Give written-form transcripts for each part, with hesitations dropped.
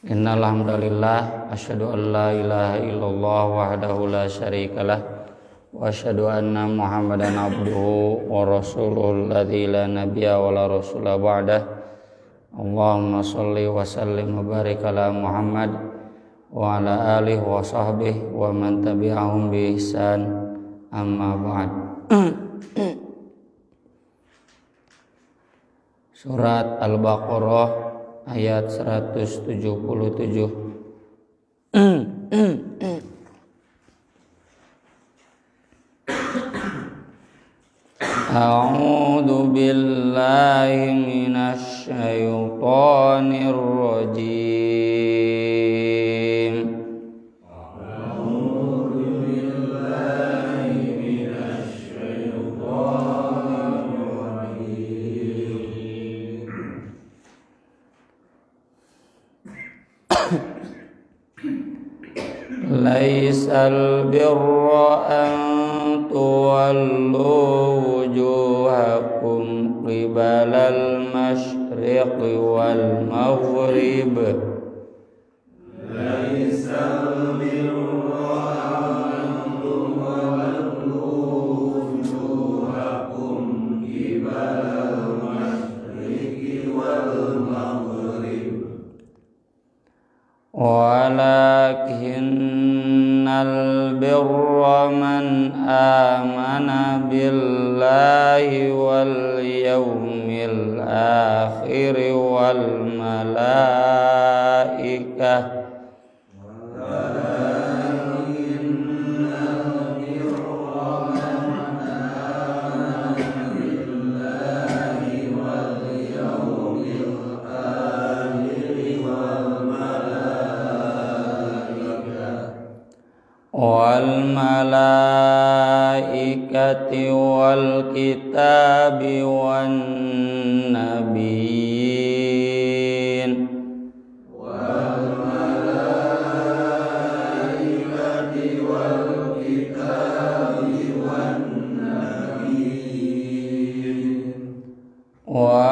Innal hamdalillah asyhadu an la ilaha illallah wahdahu la syarikalah wa asyhadu anna Muhammadan abduhu wa rasuluhul ladzi la nabiyya wa la rasula ba'dah. Allahumma shalli wa sallim wa barik ala Muhammad wa ala alihi wa sahbihi wa man tabi'ahum bi ihsan, amma ba'd. Surat Al-Baqarah ayat 177. A'udzu billahi minasy syaithanir rajim. Laisal birra an tuwallu wujuhakum qibalal masyriqi wal maghrib. Laisal birra an tuwallu wujuhakum qibalal masyriqi wal maghrib. Walakinnal birra man amana billahi wal yawmil akhir wal malaikah. Wal malaikati wal kitabi wan nabiyyin. Wal malaikati wal kitabi wan nabiyyin. Wa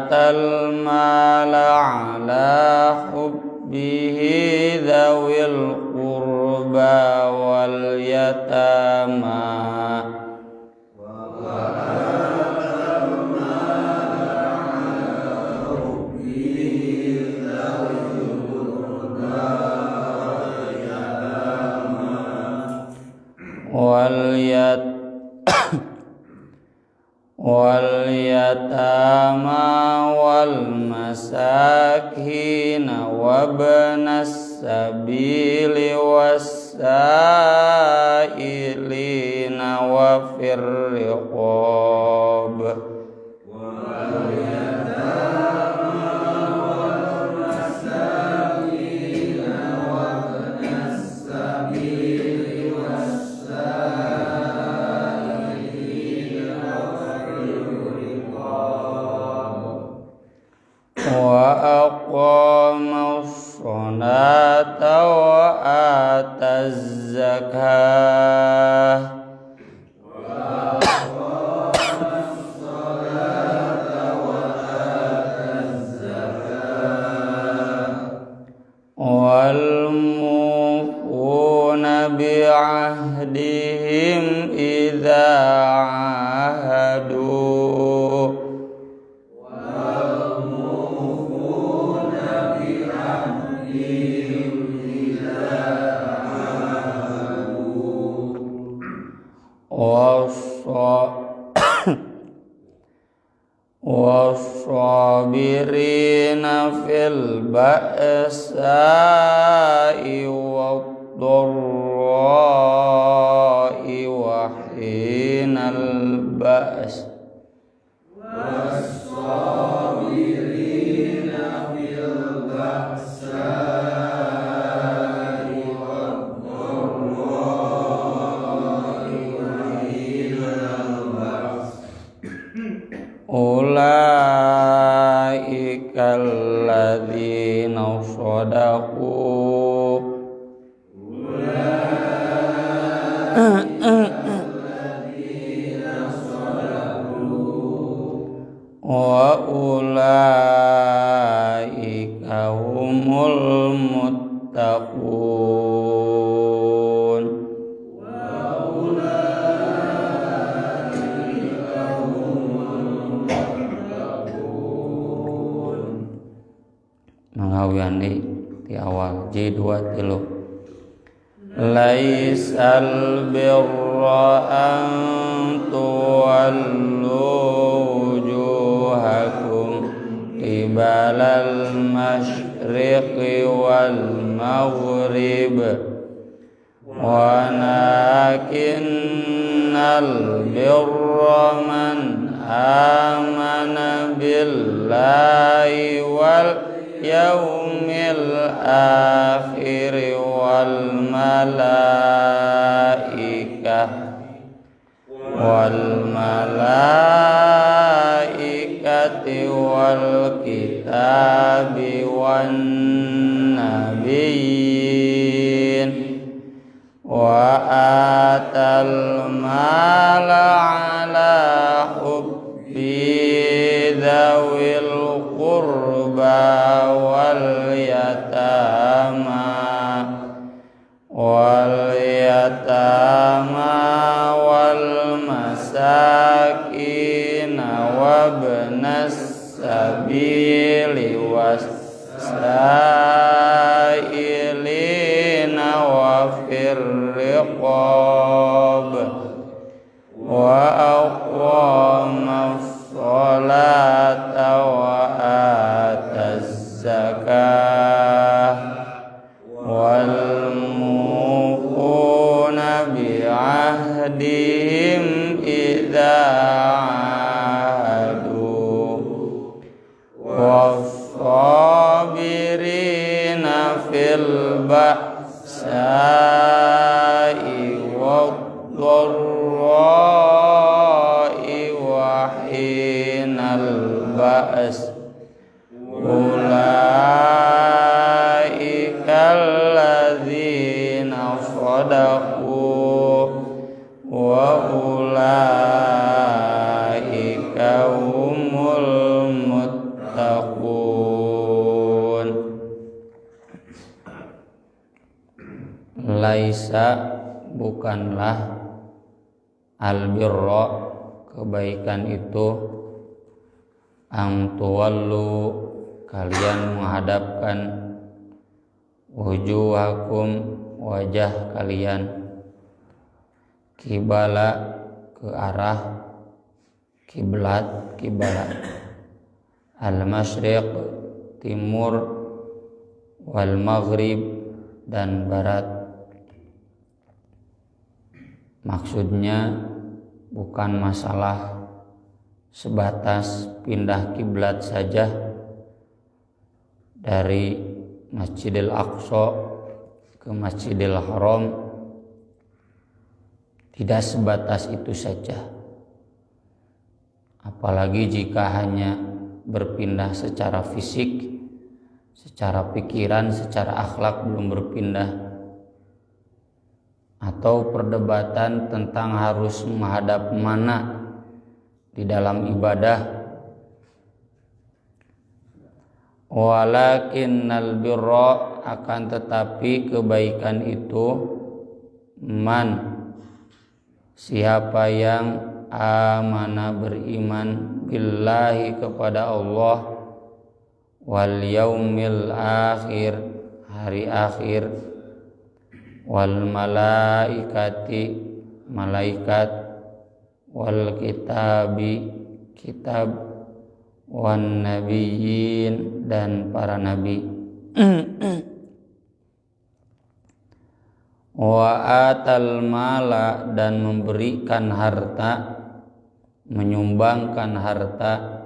atal mala ala hubbihi dzawil qurba wal yatama. Wa atal mala ala hubbihi dzawil qurba wal yatama wal masakin wabnas sabili wassailina wa fir riqab. Wal yatama wal masakin wabnas sabili wassailina wa fir riqab. Wa aqamus sholata wa ataz zakah. Wa aqamus sholata wa ataz zakah. Wal mufuna bi ahdihim idza ahadu. Wassabirina fil ba'sa'i wad-dharra'i wa hinal ba's. Wassabirina fil ba'sa'i wad-dharra'i wa hinal ba's. Ulaika alladzina shadaqu. wa ulaika humul mengawian di awal J2 tilu. Laisal birra an tuwallu wujuhakum qibalal masyriqi wal maghrib walakinnal birra man amana billahi wal yaumil akhir wal malaikati wal kitabi wan nabiyyin wa atal mala ala hubbi dzawil qurba wal yatama wal masakin wabnas sabili wasailina wa firriqab wa aqwama sholata wa ataz zakah wal mufuna bi'ahdihim idza ahadu was-sabirina fil ba'sa'i wad-dharra'i wa hinal ba's ulaikalladzina shadaqu wa ulaika humul muttaqun. Laisa bukanlah albirra kebaikan itu ang tuwallu kalian menghadapkan wujuhakum wajah kalian kibala ke arah kiblat al masyriq timur wal maghrib dan barat. Maksudnya bukan masalah sebatas pindah kiblat saja dari Masjidil Aqsa ke Masjidil Haram, tidak sebatas itu saja. Apalagi jika hanya berpindah secara fisik, secara pikiran, secara akhlak belum berpindah, atau perdebatan tentang harus menghadap mana di dalam ibadah. Walakinnal birra akan tetapi kebaikan itu man siapa yang amana beriman billahi kepada Allah wal yaumil akhir hari akhir wal malaikati malaikat wal kitabi kitab wan nabiyyin dan para nabi wa atal mala dan memberikan harta menyumbangkan harta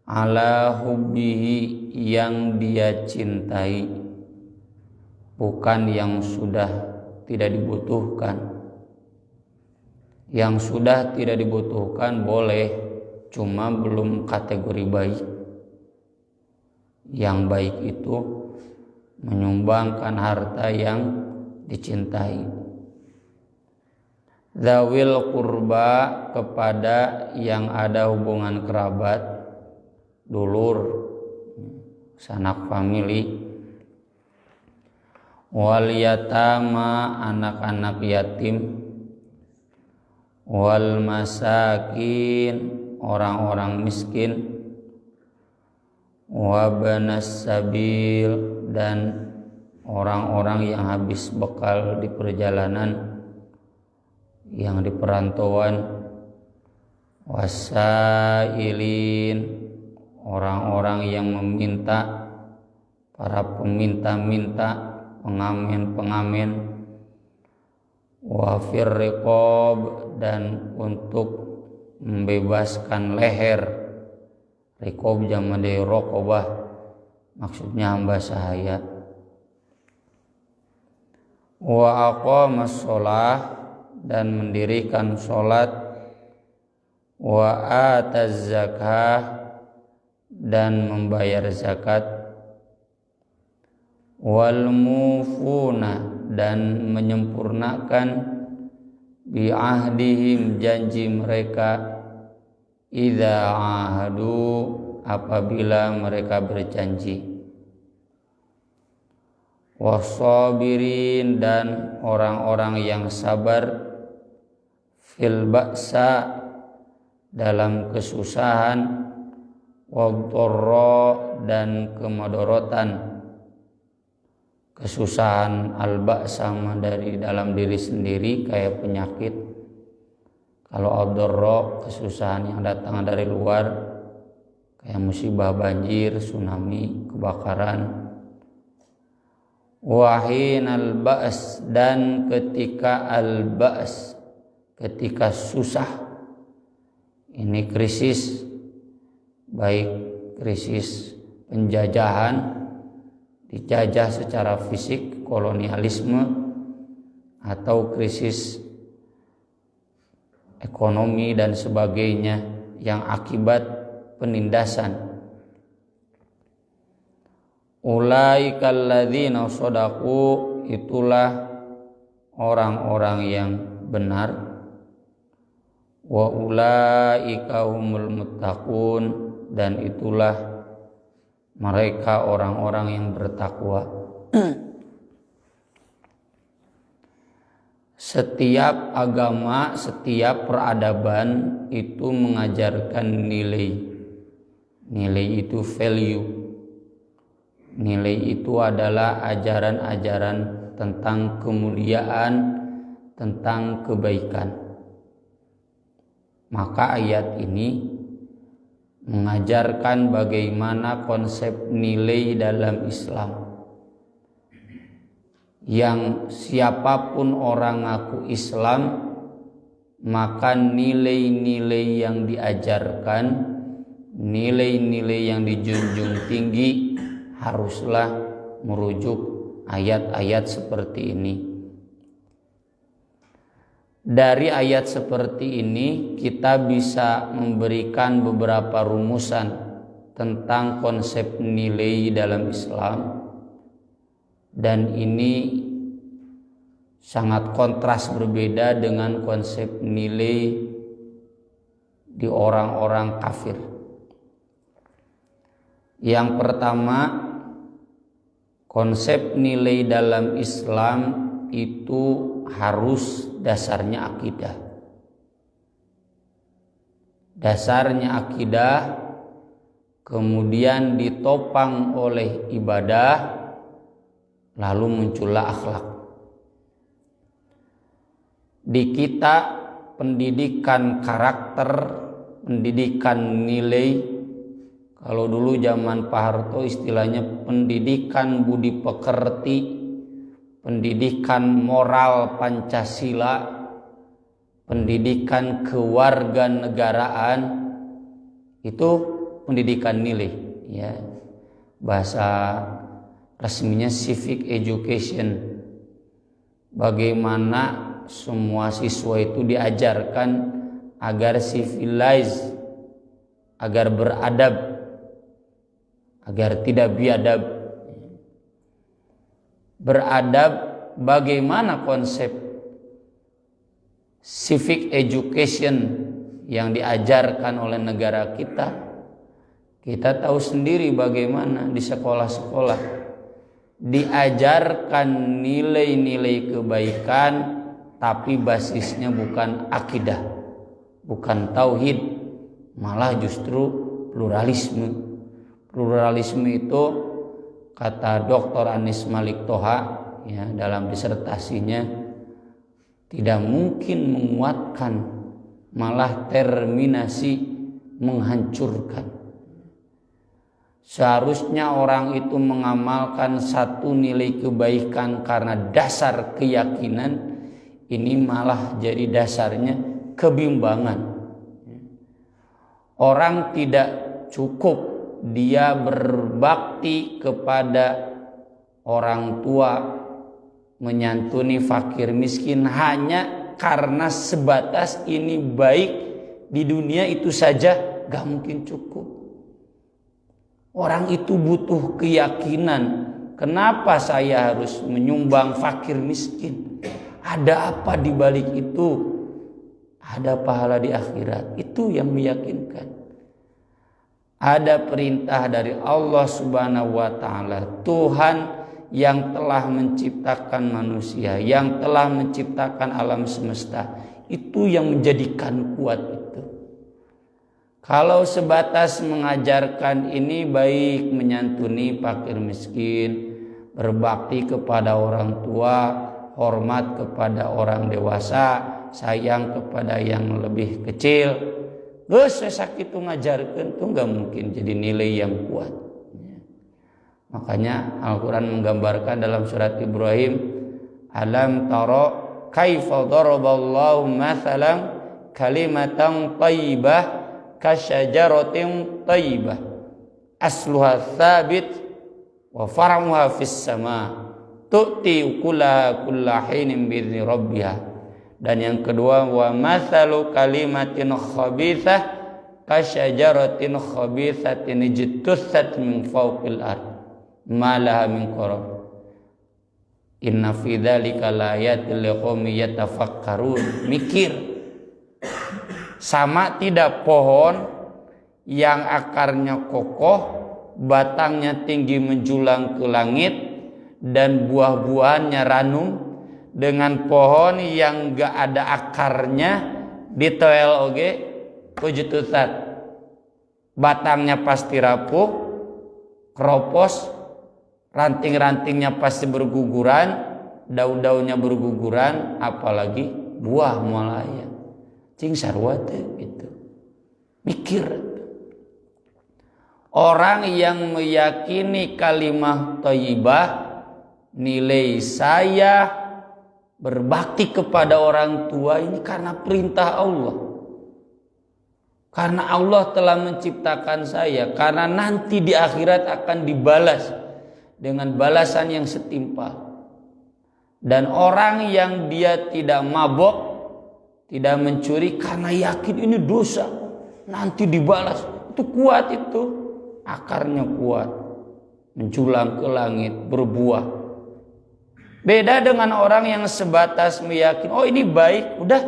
ala hubbihi yang dia cintai, bukan yang sudah tidak dibutuhkan. Yang sudah tidak dibutuhkan boleh, cuma belum kategori baik. Yang baik itu menyumbangkan harta yang dicintai. Dzawil qurba kepada yang ada hubungan kerabat, dulur, sanak famili. Wal yatama anak-anak yatim. Wal masakin orang-orang miskin. wabanas sabil, dan orang-orang yang habis bekal di perjalanan, yang di perantauan, wasailin, orang-orang yang meminta, para peminta-minta, pengamen-pengamen, wafir riqab, dan untuk membebaskan leher. Riqab jamak dari raqabah, maksudnya hamba sahaya. Wa aqamas shalah, dan mendirikan salat. Wa ataz zakah, dan membayar zakat. Wal mufuna, dan menyempurnakan bi ahdihim, janji mereka, idza ahadu, apabila mereka berjanji. Wasabirin, dan orang-orang yang sabar, fil ba'sa, dalam kesusahan, wadharra, dan kemadorotan. Kesusahan al-ba'sa dari dalam diri sendiri kayak penyakit. Kalau ad-dharra, kesusahan yang datang dari luar kayak musibah banjir, tsunami, kebakaran. Wahin al-ba's, dan ketika al-ba's, ketika susah, ini krisis, baik krisis penjajahan, dijajah secara fisik, kolonialisme, atau krisis ekonomi dan sebagainya yang akibat penindasan. Ulaikal ladzina shadaqu, itulah orang-orang yang benar. Wa ulaika humul muttaqun, dan itulah mereka orang-orang yang bertakwa. Setiap agama, setiap peradaban itu mengajarkan nilai. Nilai itu value. Nilai itu adalah ajaran-ajaran tentang kemuliaan, tentang kebaikan. Maka ayat ini mengajarkan bagaimana konsep nilai dalam Islam. Yang siapapun orang ngaku Islam, maka nilai-nilai yang diajarkan, nilai-nilai yang dijunjung tinggi haruslah merujuk ayat-ayat seperti ini. Dari ayat seperti ini kita bisa memberikan beberapa rumusan tentang konsep nilai dalam Islam, dan ini sangat kontras berbeda dengan konsep nilai di orang-orang kafir. Yang pertama, konsep nilai dalam Islam itu harus dasarnya akidah. Dasarnya akidah, kemudian ditopang oleh ibadah, lalu muncullah akhlak. Di kita pendidikan karakter, pendidikan nilai, kalau dulu zaman Pak Harto istilahnya pendidikan budi pekerti, pendidikan moral Pancasila, pendidikan kewarganegaraan, itu pendidikan nilai, ya. Bahasa resminya civic education. Bagaimana semua siswa itu diajarkan agar civilized, agar beradab, agar tidak biadab. Beradab, bagaimana konsep civic education yang diajarkan oleh negara kita? Kita tahu sendiri bagaimana di sekolah-sekolah diajarkan nilai-nilai kebaikan, tapi basisnya bukan akidah, bukan tauhid, malah justru pluralisme. Pluralisme itu kata Dr. Anis Malik Toha ya, dalam disertasinya tidak mungkin menguatkan, malah terminasi menghancurkan. Seharusnya orang itu mengamalkan satu nilai kebaikan karena dasar keyakinan, ini malah jadi dasarnya kebimbangan. Orang tidak cukup dia berbakti kepada orang tua, menyantuni fakir miskin hanya karena sebatas ini baik di dunia itu saja, gak mungkin cukup. Orang itu butuh keyakinan. Kenapa saya harus menyumbang fakir miskin? Ada apa di balik itu? Ada pahala di akhirat. Itu yang meyakinkan. Ada perintah dari Allah Subhanahu wa taala, Tuhan yang telah menciptakan manusia, yang telah menciptakan alam semesta. Itu yang menjadikan kuat itu. Kalau sebatas mengajarkan ini baik, menyantuni fakir miskin, berbakti kepada orang tua, hormat kepada orang dewasa, sayang kepada yang lebih kecil, geus sakit itu ngajarkan tuh gak mungkin jadi nilai yang kuat. Makanya Al-Quran menggambarkan dalam surat Ibrahim, alam taro kaifa daraballahu mathalan kalimatan thayyibah kasyajaratin thayyibah asluha tsabit wa far'uha fis sama tu'ti ukulaha kullahinin bi'izni rabbiha. Dan yang kedua, wa mathalu kalimatin khabithah kasyajaratin khabithatin ijtussat min fawqil ard ma laha min qarar inna fi dzalika laayatil liqaumin yatafakkarun. Mikir, sama tidak pohon yang akarnya kokoh, batangnya tinggi menjulang ke langit, dan buah-buahannya ranum, dengan pohon yang gak ada akarnya ditoel oge pujutusat, batangnya pasti rapuh, keropos, ranting-rantingnya pasti berguguran, daun-daunnya berguguran, apalagi buah mualaya. Cing sarwa itu. Mikir. Orang yang meyakini kalimah thayyibah, nilai saya berbakti kepada orang tua ini karena perintah Allah. Karena Allah telah menciptakan saya, karena nanti di akhirat akan dibalas dengan balasan yang setimpal. Dan orang yang dia tidak mabok, tidak mencuri karena yakin ini dosa, nanti dibalas, itu kuat, itu akarnya kuat, menjulang ke langit, berbuah. Beda dengan orang yang sebatas meyakini, oh ini baik, udah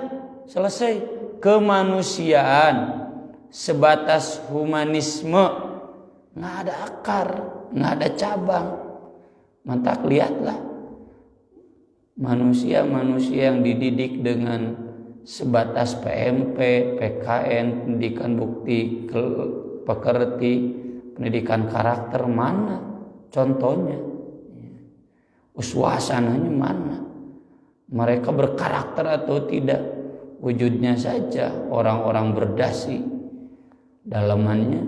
selesai. Kemanusiaan, sebatas humanisme, nggak ada akar, nggak ada cabang. Maka lihatlah manusia-manusia yang dididik dengan sebatas PMP, PKN, pendidikan bukti pekerti, pendidikan karakter, mana contohnya? Uswasananya mana? Mereka berkarakter atau tidak? Wujudnya saja orang-orang berdasi, dalamannya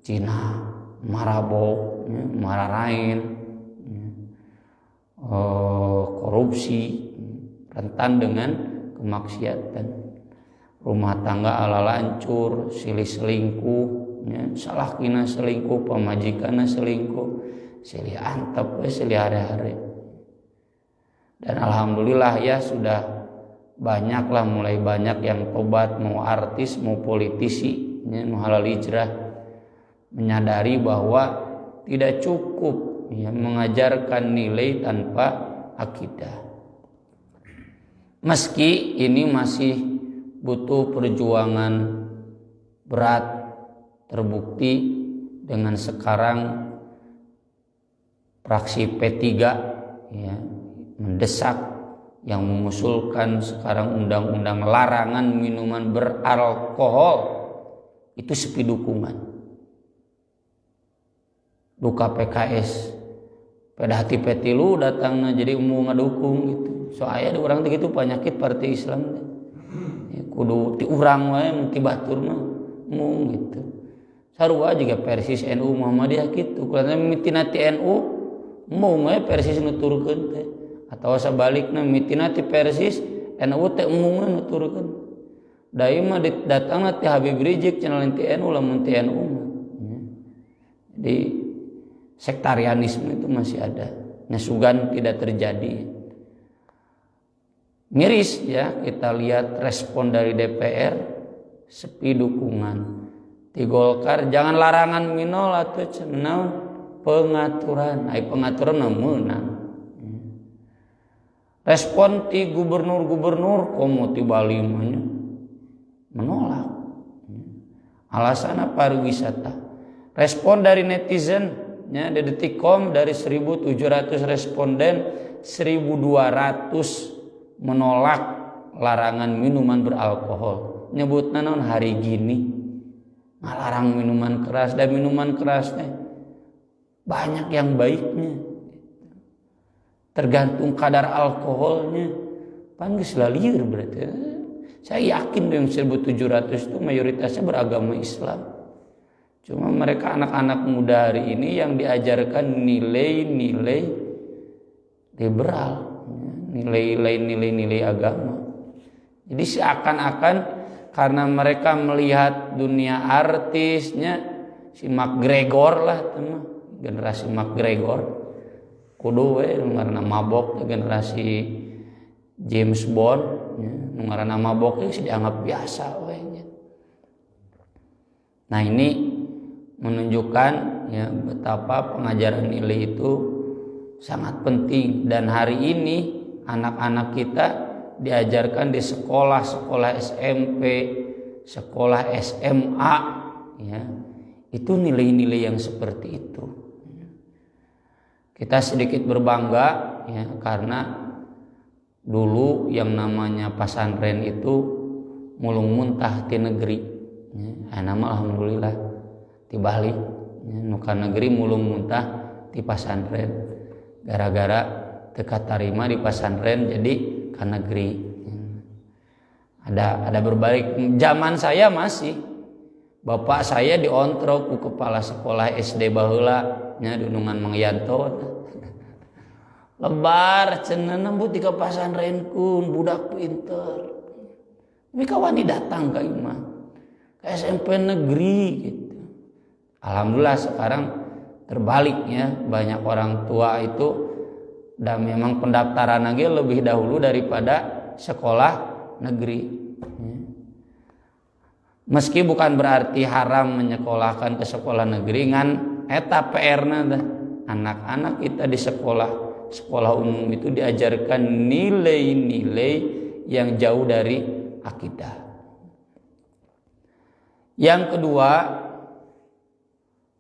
Cina, marabok, mararain, korupsi, rentan dengan kemaksiatan, rumah tangga ala lancur, silih selingkuh, salah kina selingkuh, pamajikanna selingkuh, silih antep, silih hari-hari. Dan alhamdulillah ya sudah banyaklah, mulai banyak yang tobat, mau artis, mau politisi, mau halal hijrah, menyadari bahwa tidak cukup mengajarkan nilai tanpa akidah. Meski ini masih butuh perjuangan berat, terbukti dengan sekarang fraksi P3 ya, mendesak, yang mengusulkan sekarang undang-undang larangan minuman beralkohol, itu sepi dukungan. duka PKS pada hati petilu datangna jadi umum ngadukung gitu. Soalnya ada orang gitu penyakit partai Islam ya, kudu ti urang wae mun ti batur mah mung gitu. Sarua juga persis NU Muhammadiyah gitu. Karena mitina ti NU mung we persis nuturkeun teh. Atawa sabalikna mitina ti persis NU teh mung nuturkeun. Dai mah datangna ti Habib Rizik cenah ti NU lamun ti NU. Jadi sektarianisme itu masih ada. Nyasugan tidak terjadi. Miris ya kita lihat respon dari DPR sepi dukungan. Di Golkar jangan larangan minol atau cenah pengaturan. Ai pengaturan meunang. Respon ti gubernur-gubernur komo ti Bali menolak. Alasan pariwisata. Respon dari netizen ya, di Detikcom dari 1.700 responden 1.200 menolak larangan minuman beralkohol. Nyebutna naon hari gini ngalarang minuman keras, dan minuman kerasnya banyak yang baiknya. Tergantung kadar alkoholnya. Pan geus lalieur berarti. Saya yakin yang 1.700 itu mayoritasnya beragama Islam. Cuma mereka anak-anak muda hari ini yang diajarkan nilai-nilai liberal, nilai-nilai agama. Jadi seakan-akan karena mereka melihat dunia artisnya si McGregor lah teman, generasi McGregor, kudu we ngaranna mabok generasi James Bond, ngaranna mabok itu dianggap biasa we. Nah ini menunjukkan ya betapa pengajaran nilai itu sangat penting, dan hari ini anak-anak kita diajarkan di sekolah SMP, sekolah SMA ya. Itu nilai-nilai yang seperti itu. Kita sedikit berbangga ya karena dulu yang namanya pesantren itu mulung muntah di negeri. Ya, nama alhamdulillah di Bali ya, nuka negeri mulung muntah di pesantren gara-gara teka tarima di pesantren jadi ke negeri. Ada berbalik. Zaman saya masih bapak saya diontrok ku kepala sekolah SD baheula nya dunungan Mang Yanto. Lebar cenah nembut di pesantrenku budak pinter. Tapi kawan datang ke imah ke SMP negeri gitu. Alhamdulillah sekarang terbaliknya, banyak orang tua itu dan memang pendaftaran lagi lebih dahulu daripada sekolah negeri. Meski bukan berarti haram menyekolahkan ke sekolah negeri, ngan eta PR-na anak-anak kita di sekolah umum itu diajarkan nilai-nilai yang jauh dari akidah. Yang kedua,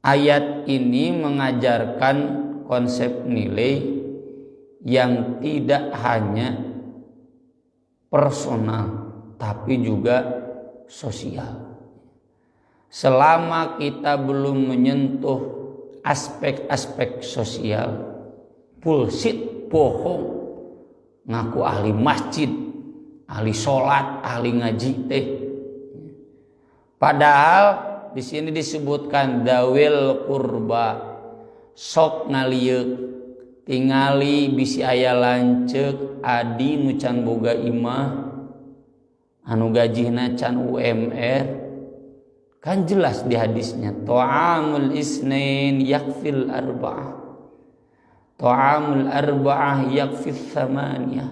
ayat ini mengajarkan konsep nilai yang tidak hanya personal tapi juga sosial. Selama kita belum menyentuh aspek-aspek sosial, bullshit, bohong, ngaku ahli masjid, ahli sholat, ahli ngaji teh. Padahal di sini disebutkan dawil kurba, sok ngalieu tingali bisi aya lanceuk adi nu can boga imah anu gajihna can UMR. Kan jelas di hadisnya ta'amul isnain yakfil arba'ah, ta'amul arba'ah yakfis thamaniyah.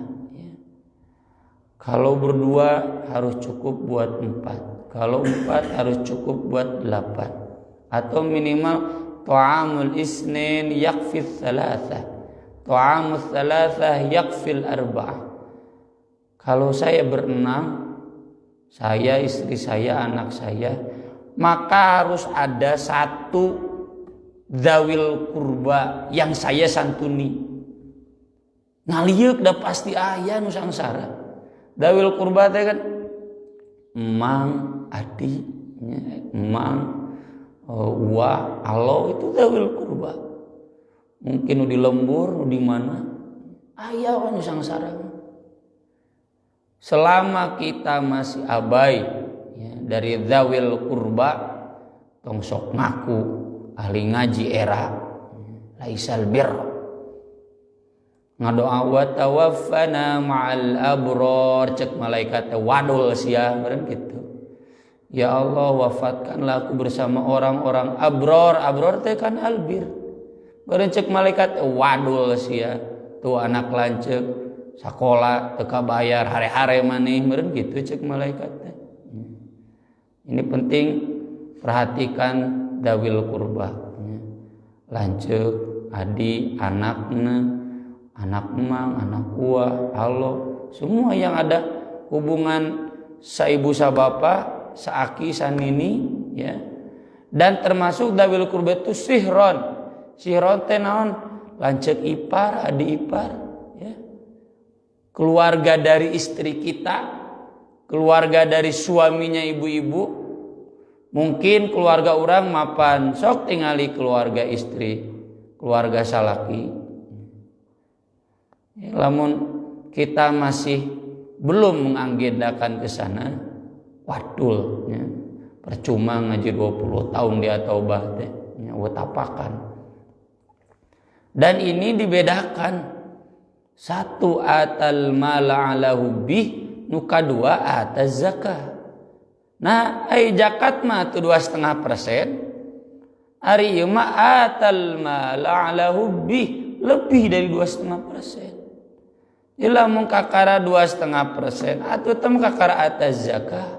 Kalau berdua harus cukup buat 4, kalau 4 harus cukup buat 8, atau minimal ta'amul isnain yakfis thalathah, ta'amul thalathah yakfil arba'ah. Kalau saya berenam, saya, istri saya, anak saya, maka harus ada satu zawil kurba yang saya santuni. Ngaliuk dah pasti aya nu sangsara. Zawil kurba teh kan emang, adi, emang, Wa Allah itu dawil kurba. Mungkin di lembur di mana aya anu sangsara. Selama kita masih abai ya, dari dzawil kurba tong sok ngaku ahli ngaji era laisal bir ngadoa wa tawaffana ma'al abror cek malaikat wadul sia beren gitu. Ya Allah wafatkanlah aku bersama orang-orang abror. Abror teh kan albir. Beren cek malaikat wadul sia tuh anak lanceuk sakola teka bayar hare-hare maneh meureun gitu cek malaikat teh. Ini penting perhatikan dawil kurba. Lanceuk adi anakna, anak emang, anak ua, Allah, semua yang ada hubungan saibu sabapa, saaki sanini ya. Dan termasuk dawil kurba itu sihron. Sihron teh naon? Lanceuk ipar, adi ipar ya. Keluarga dari istri kita, keluarga dari suaminya ibu-ibu, mungkin keluarga orang mapan sok tingali keluarga istri, keluarga salaki. Ya, lamun kita masih belum mengagendakan ke sana, wadul, ya. Percuma ngaji 20 tahun dia taubah teh, ya, wetapakan. Dan ini dibedakan. Satu atal mala ala hubih, nuka dua atas zakah. Nah, ai zakat mah tu 2,5%. Ari ieu mah atal mala ala hubih, lebih dari 2,5%. Jadi lamun kakara 2,5%, atuh teh kakara atas zakah.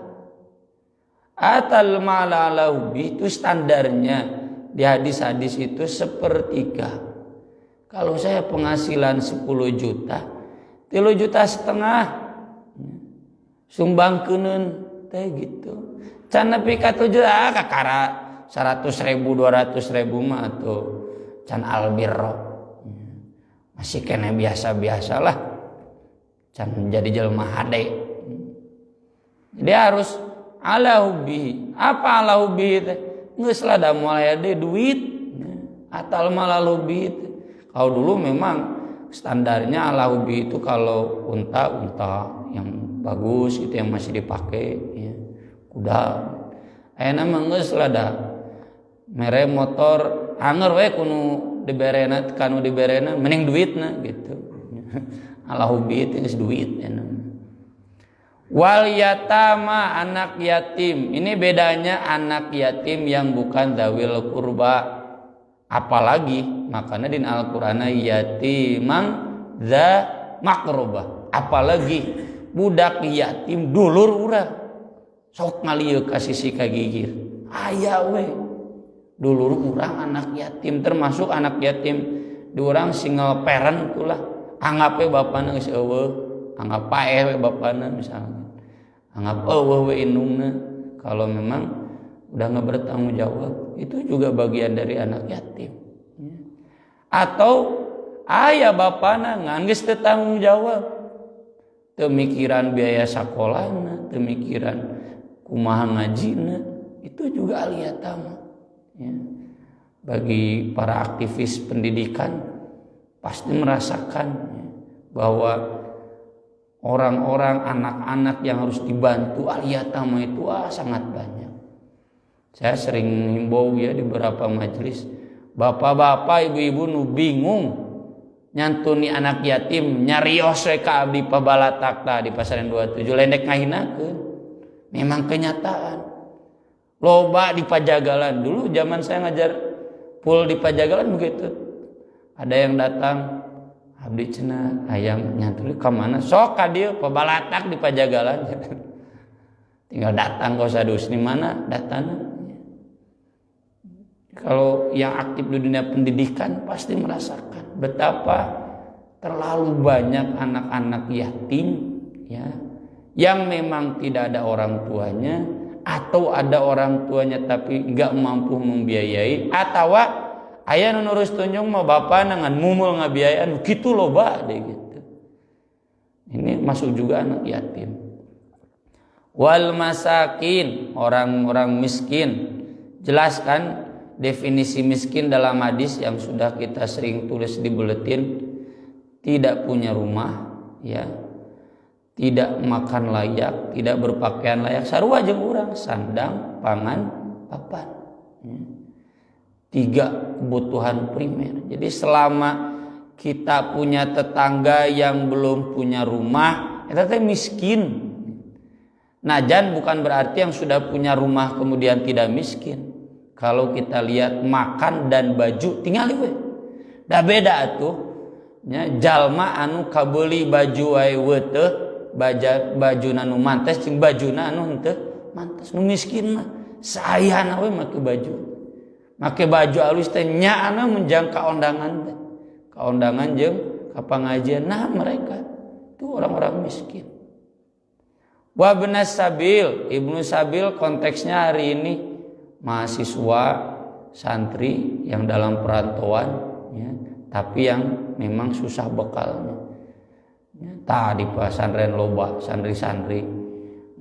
Atal mala ala hubih itu standarnya di hadis-hadis itu 1/3. Kalau saya penghasilan 10 juta, 3,5 juta sumbangkeun teh gitu. Can nepi ka 7 kakara 100.000 200.000 mah atuh can albirro. Masih kena biasa-biasalah. Can jadi jelema hade. Jadi harus ala hubbi. Apa ala hubbi teh? Geus lada mulai ade duit. Atal malal hubbi teh. Kalau dulu memang standarnya ala hubbi itu kalau unta yang bagus itu yang masih dipakai ya. Kuda ayeuna mah geus lada mere motor anger we kudu diberena kanu diberena mending duitna gitu. Ala hubbi itu geus duit ya. Wal yatama anak yatim. Ini bedanya anak yatim yang bukan dzawil qurba. Apalagi makanya di Al-Qur'an yatimang dza maqrabah. Apalagi budak yatim dulur urang. Sok ngalieu ka sisi kagigir. Aya we. Dulur urang anak yatim termasuk anak yatim di urang single parent tulah. Anggap we bapana geus eueuh, anggap pae we bapana misalnya. Anggap eueuh we indungna. Kalau memang udah nggak bertanggung jawab, itu juga bagian dari anak yatim. Atau ayah bapana nganggeus teu tanggung jawab, teu mikiran biaya sakolahna, teu mikiran kumaha ngajina, itu juga al-yatam. Ya. Bagi para aktivis pendidikan pasti merasakan ya, bahwa orang-orang anak-anak yang harus dibantu al-yatam itu sangat banyak. Saya sering himbau ya di beberapa majelis, bapak-bapak, ibu-ibu nu bingung nyantuni anak yatim nyarios we ka abdi pabalatak tah di Pasaran 27 lendek ngahinakeun. Memang kenyataan. Loba di Pajagalan dulu zaman saya ngajar full di Pajagalan begitu. Ada yang datang, abdi cenah hayang nyantuni ka mana? Sok ka dieu pabalatak di Pajagalan. Tinggal datang kau sadus di mana datana. Kalau yang aktif di dunia pendidikan pasti merasakan betapa terlalu banyak anak-anak yatim ya, yang memang tidak ada orang tuanya atau ada orang tuanya tapi nggak mampu membiayai, atau aya nu nurus tunjung mah bapak nangan mumul ngabiayaan gitu loba deh gitu. Ini masuk juga anak yatim. Wal masakin, orang-orang miskin. jelaskan definisi miskin dalam hadis yang sudah kita sering tulis di buletin. Tidak punya rumah, ya, tidak makan layak, tidak berpakaian layak, sarua jeung urang, sandang, pangan, papan. 3 kebutuhan primer. Jadi selama kita punya tetangga yang belum punya rumah, itu teh miskin. Najan bukan berarti yang sudah punya rumah kemudian tidak miskin. Kalau kita lihat makan dan baju tinggal we. Da beda atuh. Ya, jalma anu kabeuli baju wae teu bajuna nu mantes jeung bajuna anu henteu mantes. Nu miskin mah saayana we make baju. Make baju alus teh nyaana menjang kaondangan teh. Kaondangan jeung ka pangajian. Nah, mereka itu orang-orang miskin. Wa ibnas sabil, ibnu sabil konteksnya hari ini mahasiswa santri yang dalam perantauan, ya, tapi yang memang susah bekalnya. Ya, tah di pesantren loba santri-santri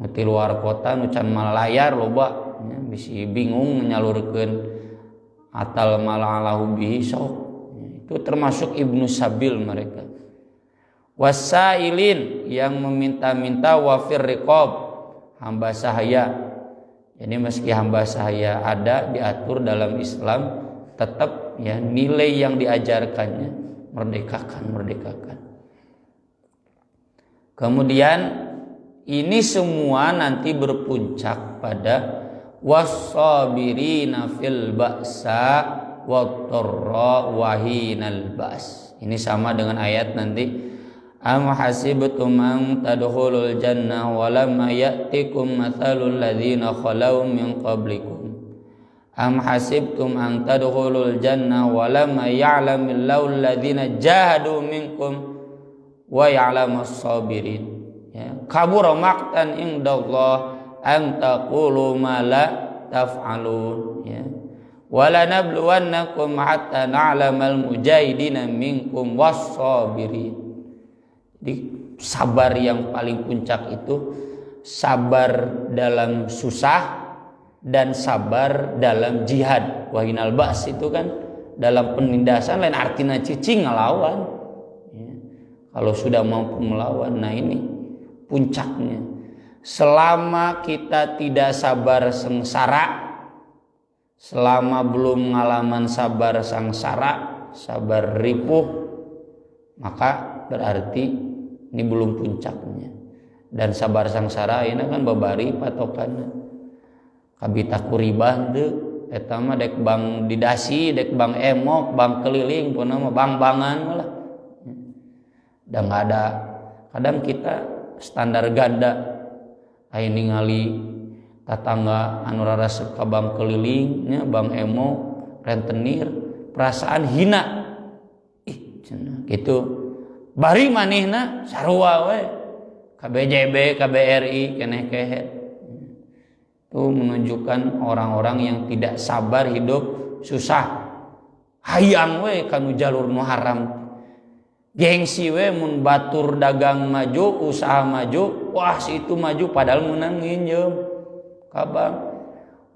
di luar kota nu can malayar loba, ya, bisi bingung menyalurkeun atal malalahu bihi sok. Ya, itu termasuk ibnu sabil mereka. Wasailin yang meminta-minta, wafir riqab, hamba sahaya. Jadi meski hamba sahaya ada diatur dalam Islam, tetap ya nilai yang diajarkannya merdekakan. Kemudian ini semua nanti berpuncak pada was-sabirina fil ba'sa wat-dharra wa hinal ba's. Ini sama dengan ayat nanti. Am hasibtum an tadkhulul jannah wa lam ya'tikum mathalul ladzina khalau min qablikum. Am hasibtum an tadkhulul jannah wa lam ya'lamillahu alladzina jahadu minkum wa ya'lamus sabirin. Ya, kabura maqtan indallah an taqulu ma la taf'alun, ya. Wa lanabluwannakum hatta na'lamal mujahidina minkum was-sabirin. Jadi sabar yang paling puncak itu sabar dalam susah dan sabar dalam jihad. Wahinal ba's itu kan dalam penindasan, lain artinya cicing ngelawan. Ya. Kalau sudah mampu melawan, nah ini puncaknya. Selama kita tidak sabar sengsara, selama belum pengalaman sabar sangsara, sabar ripuh, maka berarti ini belum puncaknya. Dan sabar sangsara ini kan babari patokanna kabita kuribah teu eta mah dek bang didasi, dek bang emok, bang keliling pun mah bang-bangan lah. Dan enggak ada, kadang kita standar ganda aya ningali tatangga anu rarasep ka bang keliling nya bang emok rentenir perasaan hina. Ih cenah gitu. Bari manehna sarua we KBJB, KBRI keneh kehet. Itu menunjukkan orang-orang yang tidak sabar hidup susah. Hayang we kanu jalur nu haram. Gengsi we mun batur dagang maju, usaha maju, wah si itu maju padahal meunang nginjem. Kabang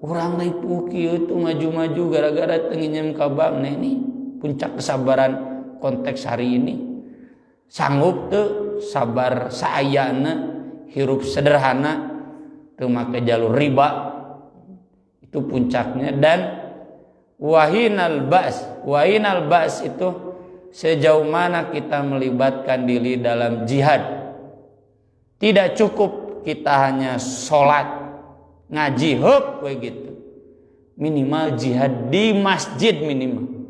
urang ripuh kieu tu maju-maju gara-gara teu nginjem ka bank. Nah ini puncak kesabaran konteks hari ini. Sanggup tuh sabar saayana hirup sederhana teu make jalur riba, itu puncaknya. Dan wahinal ba's itu sejauh mana kita melibatkan diri dalam jihad. Tidak cukup kita hanya sholat ngaji heup we gitu, minimal jihad di masjid minimal.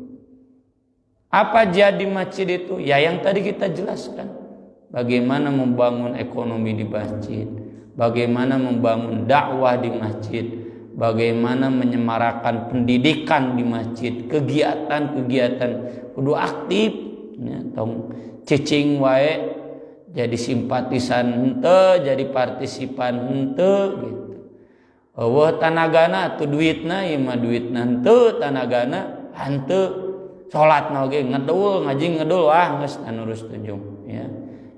Apa jihad di masjid itu? Ya yang tadi kita jelaskan. Bagaimana membangun ekonomi di masjid, bagaimana membangun dakwah di masjid, bagaimana menyemarakan pendidikan di masjid, kegiatan-kegiatan kudu aktif, ya, tong cicing wae jadi simpatisan henteu, jadi partisipan henteu gitu. Eueuh tanagana atuh duitna, ieu mah duitna henteu, tanagana henteu. Salat oge ngedul, ngaji ngedul, wah geus anu urus tunjung, ya.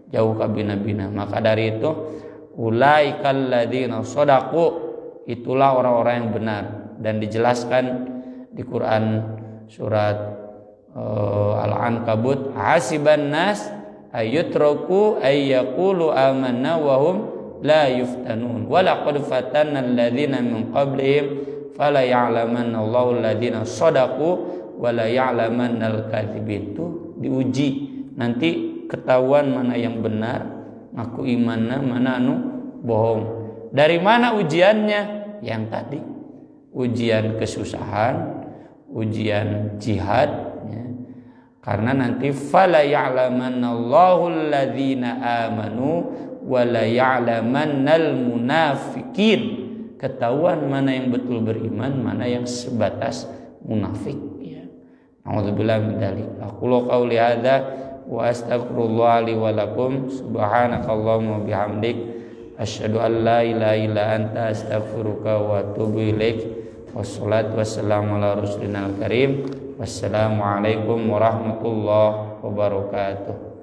Jauh ka bina-bina. Maka dari itu ulaikal ladzina shadaqu, itulah orang-orang yang benar. dan dijelaskan di Quran surat Al-Ankabut, hasiban nas ayyutraku ayyaqulu amanna wa hum la yuftanun wa laqad fatanna alladhina min qablihim fala ya'lamanna Allahu alladhina shadaqu wa la ya'lamanna al-kadzibin. Itu diuji, nanti ketahuan mana yang benar ngaku imanna, mana anu bohong. Dari mana ujiannya? Yang tadi, ujian kesusahan, ujian jihad ya. Karena nanti fala ya'lamanna Allahu alladhina amanu wa la ya'lamannal munafiqin. Ketahuan mana yang betul beriman, mana yang sebatas munafik ya. A'udzubillahi min dzalik. Aqulu qouli hadza wa astaghfirullah li wa lakum. Subhanakallahumma bihamdik asyhadu an la ilaha illa anta astaghfiruka wa atubu ilaik. Wassalatu wassalamu ala rasulina al-karim. Wassalamualaikum warahmatullahi wabarakatuh.